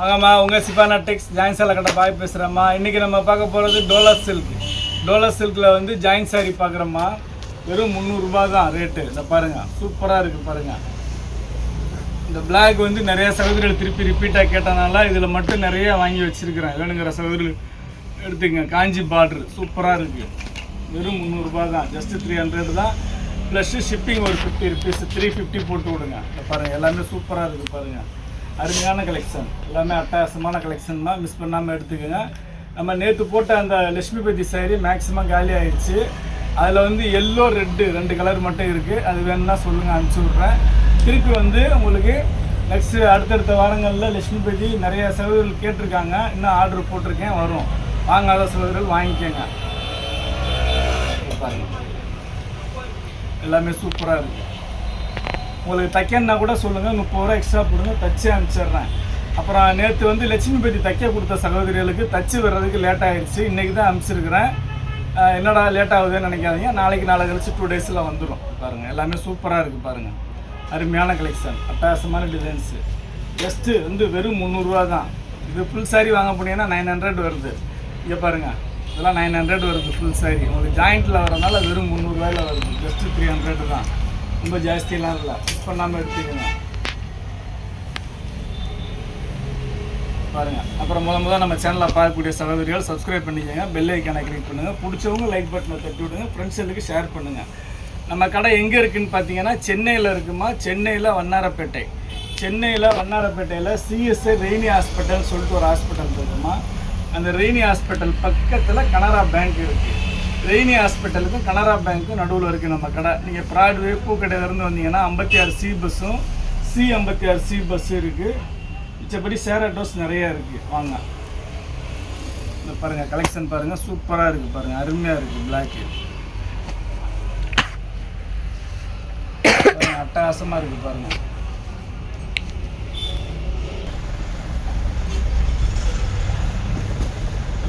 வாங்கம்மா, உங்கள் சிபானா டெக்ஸ் ஜாயின் சேலை கடை பாய் பேசுகிறேம்மா. இன்றைக்கி நம்ம பார்க்க போகிறது டோலர் சில்க். டோலர் சில்கில் வந்து ஜாயின் சாரி பார்க்குறோம்மா. வெறும் 300 ரூபா தான் ரேட்டு. இதை பாருங்கள், சூப்பராக இருக்குது பாருங்கள். இந்த பிளாக் வந்து நிறைய சகோதரிகள் திருப்பி ரிப்பீட்டாக கேட்டனால இதில் மட்டும் நிறைய வாங்கி வச்சுருக்கிறேன். வேணுங்கிற சகோதரிகள் எடுத்துங்க. காஞ்சி பார்ட்ரு சூப்பராக இருக்குது. வெறும் 300 ரூபா தான். ஜஸ்ட்டு 300 தான். ப்ளஸ்ஸு ஷிப்பிங் ஒரு 50 ருபீஸ், 350 போட்டு விடுங்க. இதை பாருங்கள், எல்லாமே சூப்பராக இருக்குது பாருங்கள். அருமையான கலெக்ஷன், எல்லாமே அட்டகாசமான கலெக்ஷன் தான். மிஸ் பண்ணாமல் எடுத்துக்கோங்க. நம்ம நேற்று போட்ட அந்த லட்சுமிபதி சாரி மேக்ஸிமம் காலி ஆகிடுச்சு. அதில் வந்து எல்லோ ரெட்டு 2 கலர் மட்டும் இருக்குது. அது வேணும்னா சொல்லுங்கள், அனுப்பிச்சி விட்றேன். திருப்பி வந்து உங்களுக்கு நெக்ஸ்ட்டு அடுத்தடுத்த வாரங்களில் லட்சுமிபதி நிறைய சகோதரர்கள் கேட்டிருக்காங்க. இன்னும் ஆர்டர் போட்டிருக்கேன், வரும். வாங்காத சகோதரர்கள் வாங்கிக்கோங்க. எல்லாமே சூப்பராக இருக்குது. உங்களுக்கு தைக்கணுன்னா கூட சொல்லுங்கள், 30 ரூபா எக்ஸ்ட்ரா போடுங்க, தச்சு அனுப்பிச்சிட்றேன். அப்புறம் நேற்று வந்து லட்சுமிபதி தைக்க கொடுத்த சகோதரிகளுக்கு தச்சு வர்றதுக்கு லேட் ஆகிடுச்சு. இன்றைக்கி தான் அனுப்பிச்சிருக்கிறேன். என்னடா லேட் ஆகுதுன்னு நினைக்காதீங்க. நாளை கழிச்சு 2 டேஸில் வந்துடும். பாருங்கள், எல்லாமே சூப்பராக இருக்குது பாருங்கள். அருமையான கலெக்ஷன், அட்டகாசமான டிசைன்ஸு. ஜஸ்ட்டு வந்து வெறும் 300 ரூபா தான். இது ஃபுல் சாரி வாங்க போனீங்கன்னா 900 வருது. இங்கே பாருங்கள், இதெல்லாம் 900 வருது ஃபுல் சாரி. உங்களுக்கு ஜாயிண்ட்டில் வரனால வெறும் 300 ரூபாயில் வருது. ஜஸ்ட்டு 300 தான். ரொம்ப ஜாஸ்தியெல்லாம் இல்லை. மிஸ் பண்ணாமல் எடுத்துக்கோங்க பாருங்கள். அப்புறம் முதல் நம்ம சேனலில் பார்க்கக்கூடிய சகோதரிகள் சப்ஸ்கிரைப் பண்ணிக்கோங்க. பெல் ஐக்கானை கிளிக் பண்ணுங்கள். பிடிச்சவங்க லைக் பட்டனை தட்டி விடுங்க. ஃப்ரெண்ட்ஸுகளுக்கு ஷேர் பண்ணுங்கள். நம்ம கடை எங்கே இருக்குதுன்னு பார்த்தீங்கன்னா சென்னையில் இருக்குமா. சென்னையில் வண்ணாரப்பேட்டை. சென்னையில் வண்ணாரப்பேட்டையில் சிஎஸ்ஐ ரெய்னி ஹாஸ்பிட்டல்னு சொல்லிட்டு ஒரு ஹாஸ்பிட்டல் இருக்குமா. அந்த ரெய்னி ஹாஸ்பிட்டல் பக்கத்தில் கனரா பேங்க் இருக்குது. ரெய்னி ஹாஸ்பிட்டலுக்கும் கனரா பேங்க்கும் நடுவில் இருக்குது நம்ம கடை. நீங்கள் ப்ராட்வே பூக்கடையிலேருந்து வந்தீங்கன்னா 56 சி பஸ்ஸும் C56 சி பஸ்ஸும் இருக்குது. மிச்சப்படி ஷேர் ஆட்டோஸ் நிறையா இருக்குது. வாங்க, இந்த பாருங்கள் கலெக்ஷன் பாருங்கள், சூப்பராக இருக்குது பாருங்கள். அருமையாக இருக்குது. பிளாக்கு பாருங்கள், அட்டகாசமாக இருக்குது பாருங்கள்.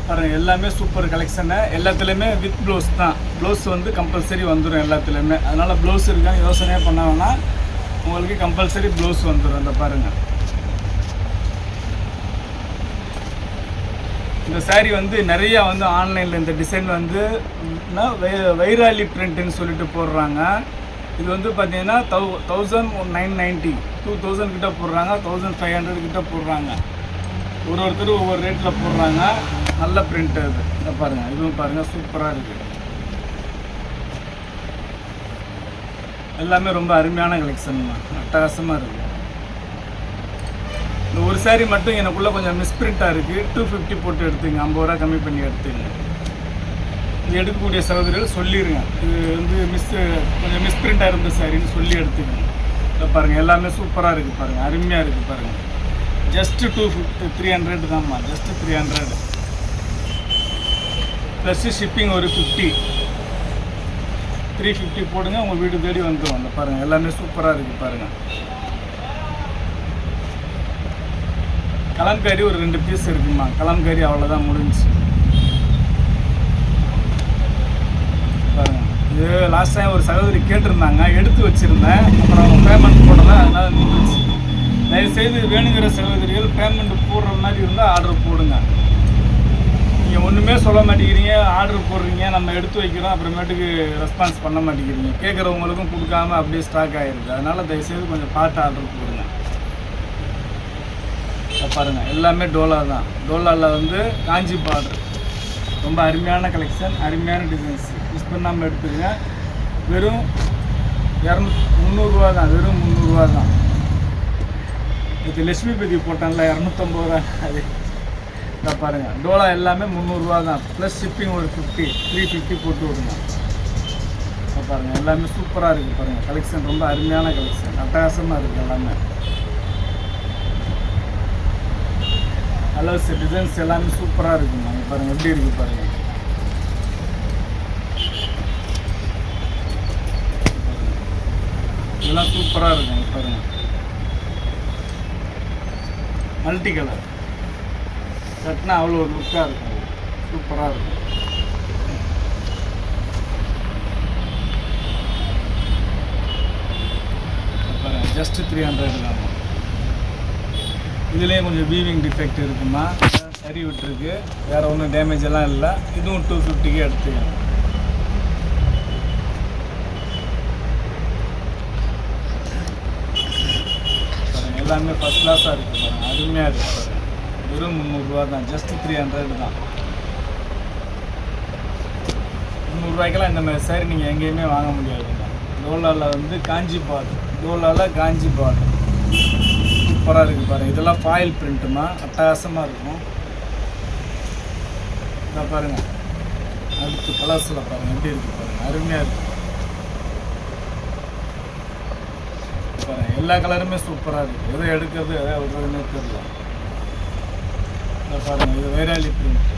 பாருங்கள், எல்லாமே சூப்பர் கலெக்ஷனு. எல்லாத்துலேயுமே வித் ப்ளவுஸ் தான். ப்ளவுஸ் வந்து கம்பல்சரி வந்துடும் எல்லாத்துலேயுமே. அதனால் ப்ளவுஸ் இருக்கான்னு யோசனையே பண்ணாங்கன்னா உங்களுக்கு கம்பல்சரி ப்ளவுஸ் வந்துடும். இந்த பாருங்கள், இந்த சாரீ வந்து நிறையா வந்து ஆன்லைனில் இந்த டிசைன் வந்து வைராலி பிரிண்ட்டுன்னு சொல்லிட்டு போடுறாங்க. இது வந்து பார்த்தீங்கன்னா 1990 2000 கிட்ட போடுறாங்க, 1500 கிட்ட போடுறாங்க. ஒருத்தர் ஒவ்வொரு ரேட்டில் போடுறாங்க. நல்ல பிரிண்ட் அது. இதை பாருங்கள், இதுவும் பாருங்கள், சூப்பராக இருக்குது. எல்லாமே ரொம்ப அருமையான கலெக்ஷன் தான். அட்டகாசமாக இருக்குது. இந்த ஒரு சாரீ மட்டும் எனக்குள்ளே கொஞ்சம் மிஸ்பிரிண்ட்டாக இருக்குது. 250 போட்டு எடுத்துங்க. 50 ரூபா கம்மி பண்ணி எடுத்துங்க. இது எடுக்கக்கூடிய சகோதரிகள் சொல்லிடுங்க, இது வந்து கொஞ்சம் மிஸ்பிரிண்ட்டாக இருந்த சாரின்னு சொல்லி எடுத்துக்கங்க. இதை பாருங்கள், எல்லாமே சூப்பராக இருக்குது பாருங்கள். அருமையாக இருக்குது பாருங்கள். ஜஸ்ட்டு 250 300 தான்மா. ஜஸ்ட்டு 300 ப்ளஸ்ஸு ஷிப்பிங் ஒரு 50 350 போடுங்க. உங்கள் வீடு தேடி வந்துடும். அந்த பாருங்கள், எல்லாமே சூப்பராக இருக்குது பாருங்கள். கலம்காரி ஒரு 2 பீஸ் இருக்குமா. கலம்காரி அவ்வளோதான், முடிஞ்சிச்சு பாருங்கள். இது லாஸ்ட் டைம் ஒரு சகோதரி கேட்டிருந்தாங்க, எடுத்து வச்சுருந்தேன். அப்புறம் அவங்க பேமெண்ட் போடலாம், அதனால் நின்றுச்சு. தயவுசெய்து வேணுங்கிற சகோதரிகள் பேமெண்ட் போடுற மாதிரி இருந்தால் ஆர்டர் போடுங்க. நீங்கள் ஒன்றுமே சொல்ல மாட்டேங்கிறீங்க, ஆர்டர் போடுறீங்க, நம்ம எடுத்து வைக்கிறோம், அப்புறமேட்டுக்கு ரெஸ்பான்ஸ் பண்ண மாட்டேங்கிறீங்க. கேட்குறவங்களுக்கும் கொடுக்காம அப்படியே ஸ்டாக் ஆகிருக்கு. அதனால் தயவுசெய்து கொஞ்சம் பார்த்து ஆர்டர் போடுங்க. பாருங்கள், எல்லாமே டோலா தான். டோலாவில் வந்து காஞ்சி பார்டர். ரொம்ப அருமையான கலெக்ஷன், அருமையான டிசைன்ஸ். மிஸ் பண்ணாமல் எடுத்துருங்க. வெறும் 300 ரூபா தான். வெறும் 300 ரூபா தான். இது லட்சுமிபதி போட்டான்ல 250 ரூபா. அது இதை பாருங்கள், டோலா எல்லாமே 300 ரூபா தான். ப்ளஸ் ஷிப்பிங் ஒரு 50 350 போட்டு விடுங்க. இதை பாருங்கள், எல்லாமே சூப்பராக இருக்குது பாருங்கள். கலெக்ஷன் ரொம்ப அருமையான கலெக்ஷன், அட்டகாசமாக இருக்குது எல்லாமே. கலர்ஸ் டிசைன்ஸ் எல்லாமே சூப்பராக இருக்குங்க. இங்கே பாருங்கள் எப்படி இருக்குது பாருங்கள். இதெல்லாம் சூப்பராக இருக்குங்க பாருங்கள். மல்டி கலர் கட்டினா அவ்வளோ ஒரு லுக்காக இருக்கும். சூப்பராக இருக்கும். ஜஸ்ட் 300 தான். இதுலேயும் கொஞ்சம் வீவிங் டிஃபெக்ட் இருக்குமா, சரி விட்டுருக்கு, வேறு ஒன்றும் டேமேஜ் எல்லாம் இல்லை. இதுவும் 250க்கு எடுத்துக்கணும். எல்லாமே ஃபஸ்ட் கிளாஸாக இருக்குது பாருங்கள், அருமையாக இருக்குது பாருங்கள். வெறும் 300 ரூபா தான், ஜஸ்ட் 300 தான். 300 ரூபாய்க்கெல்லாம் இந்த மாதிரி சாரி நீங்கள் எங்கேயுமே வாங்க முடியாதுங்க. டோலாவில் வந்து காஞ்சி பார்டர், டோலாவில் காஞ்சி பார்டர் சூப்பராக இருக்குது பாருங்கள். இதெல்லாம் ஃபாயில் பிரிண்ட்டுமா, அட்டகாசமாக இருக்கும். இதை பாருங்கள், அடுத்து கலர்ஸில் பாருங்கள் எப்படி இருக்குது பாருங்கள், அருமையாக இருக்குது பாருங்கள். எல்லா கலருமே சூப்பராக இருக்குது. எதை எடுக்கிறது எதை விடுறதுன்னே தெரியல. இதை பாருங்கள், இது வைராலி பிரிண்ட்.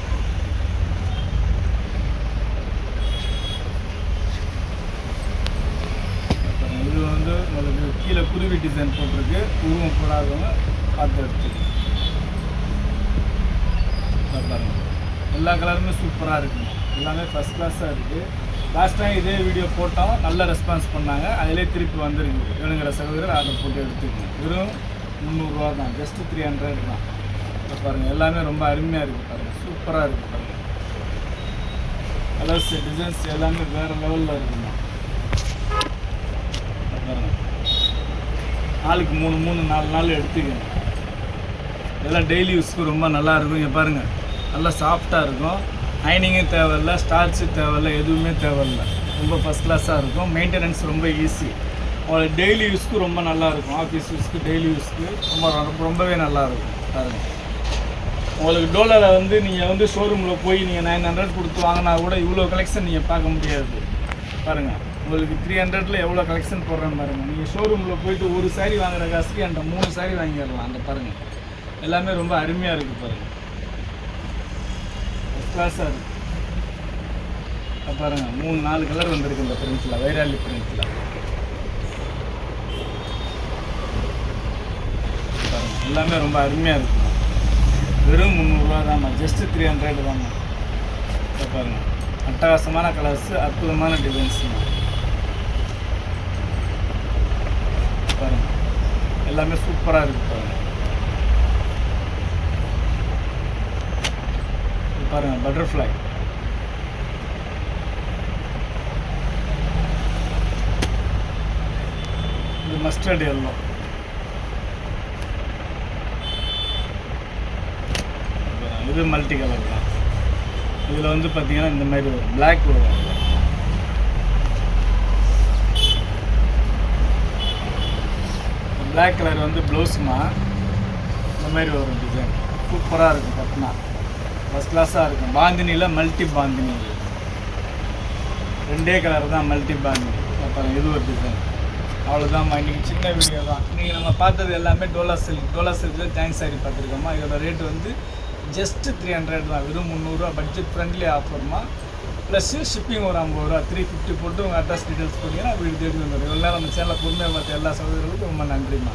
இது வந்து உங்களுக்கு கீழே குருவி டிசைன் போட்டிருக்கு, உருவம் போடாதவங்க பார்த்து எடுத்துருக்கு. பாருங்கள், எல்லா கலருமே சூப்பராக இருக்குங்க. எல்லாமே ஃபஸ்ட் கிளாஸாக இருக்குது. லாஸ்ட் டைம் இதே வீடியோ போட்டோம், நல்ல ரெஸ்பான்ஸ் பண்ணாங்க. அதிலே திருப்பி வந்துருக்கு. வேணுங்கிற சகோதரர் ஆர்டர் போட்டு எடுத்துக்கணும். வெறும் 300 ரூபா தான், ஜஸ்ட் 300 தான். இப்போ பாருங்கள், எல்லாமே ரொம்ப அருமையாக இருக்குது பாருங்கள், சூப்பராக இருக்குது பாருங்கள். கலர்ஸ் டிசைன்ஸ் எல்லாமே வேறு லெவலில் இருக்குங்க. பாருங்கள், நாளுக்கு 3 நாள் எடுத்துக்கணும். இதெல்லாம் டெய்லி யூஸ்க்கு ரொம்ப நல்லாயிருக்கும். இங்கே பாருங்கள், நல்லா சாஃப்டாக இருக்கும். அயனிங்கும் தேவையில்லை, ஸ்டார்ச்சு தேவையில்லை, எதுவுமே தேவையில்லை. ரொம்ப ஃபஸ்ட் கிளாஸாக இருக்கும். மெயின்டெனன்ஸ் ரொம்ப ஈஸி. உங்களுக்கு டெய்லி யூஸ்க்கு ரொம்ப நல்லாயிருக்கும். ஆஃபீஸ் யூஸ்க்கு, டெய்லி யூஸ்க்கு ரொம்பவே நல்லாயிருக்கும். பாருங்கள், உங்களுக்கு டோலாவில் வந்து நீங்கள் வந்து ஷோரூமில் போய் நீங்கள் 900 கொடுத்து வாங்கினா கூட இவ்வளோ கலெக்ஷன் நீங்கள் பார்க்க முடியாது. பாருங்கள், உங்களுக்கு 300ல் எவ்வளோ கலெக்ஷன் போடுறேன்னு பாருங்கள். நீங்கள் ஷோரூமில் போயிட்டு ஒரு சாரீ வாங்குற காசுக்கு அந்த 3 சாரீ வாங்கிடலாம். அந்த பாருங்கள், எல்லாமே ரொம்ப அருமையாக இருக்குது பாருங்கள், கிளாஸாக இருக்குது. பாருங்கள், 3-4 கலர் வந்துருக்கு இந்த பிரிண்ட்டில், வைராலி பிரிண்ட்டில். பாருங்கள், எல்லாமே ரொம்ப அருமையாக இருக்குங்க. வெறும் 300 ரூபா தான்மா, ஜஸ்ட்டு 300 தான்மா. பாருங்கள், அட்டகாசமான கலர்ஸு, அற்புதமான டிசைன்ஸுங்க. பாருங்கள், எல்லாமே சூப்பராக இருக்குது பாருங்கள். பாருங்கள், பட்டர்ஃப்ளை. இது மஸ்டர்ட் எல்லோ. இது மல்டி கலர் தான். இதில் வந்து பார்த்தீங்கன்னா இந்த மாதிரி வரும், பிளாக் வரும். பிளாக் கலர் வந்து ப்ளவுஸுமா இந்த மாதிரி வரும் டிசைன். சூப்பராக இருக்கும். பட்னா ஃபஸ்ட் கிளாஸாக இருக்கும். பாந்தினியில் மல்டி பாந்தினி, 2 கலர் தான் மல்டி பாந்தினி. அப்புறம் இது ஒரு டிசைன். அவ்வளோதான்மா, இன்றைக்கி சின்ன வீடியோ தான். இன்றைக்கி நம்ம பார்த்தது எல்லாமே டோலா சில்கில் ஜாயின் சாரி பார்த்துருக்கோம்மா. இதோட ரேட்டு வந்து ஜஸ்ட்டு 300 தான். வெறும் 300 ரூபா, பட்ஜெட் ஃப்ரெண்ட்லி ஆஃபர்மா. ப்ளஸ்ஸு ஷிப்பிங் ஒரு 50 ரூபா, 350 போட்டு உங்கள் அட்ரஸ் டீட்டெயில்ஸ் போட்டிங்கன்னா வீடு தேடி வந்துடும். இவ்வளோ நேரம் நம்ம சேனலில் பொறுமையாக பார்த்த எல்லா சகோதரர்களுக்கும் ரொம்ப நன்றிம்மா.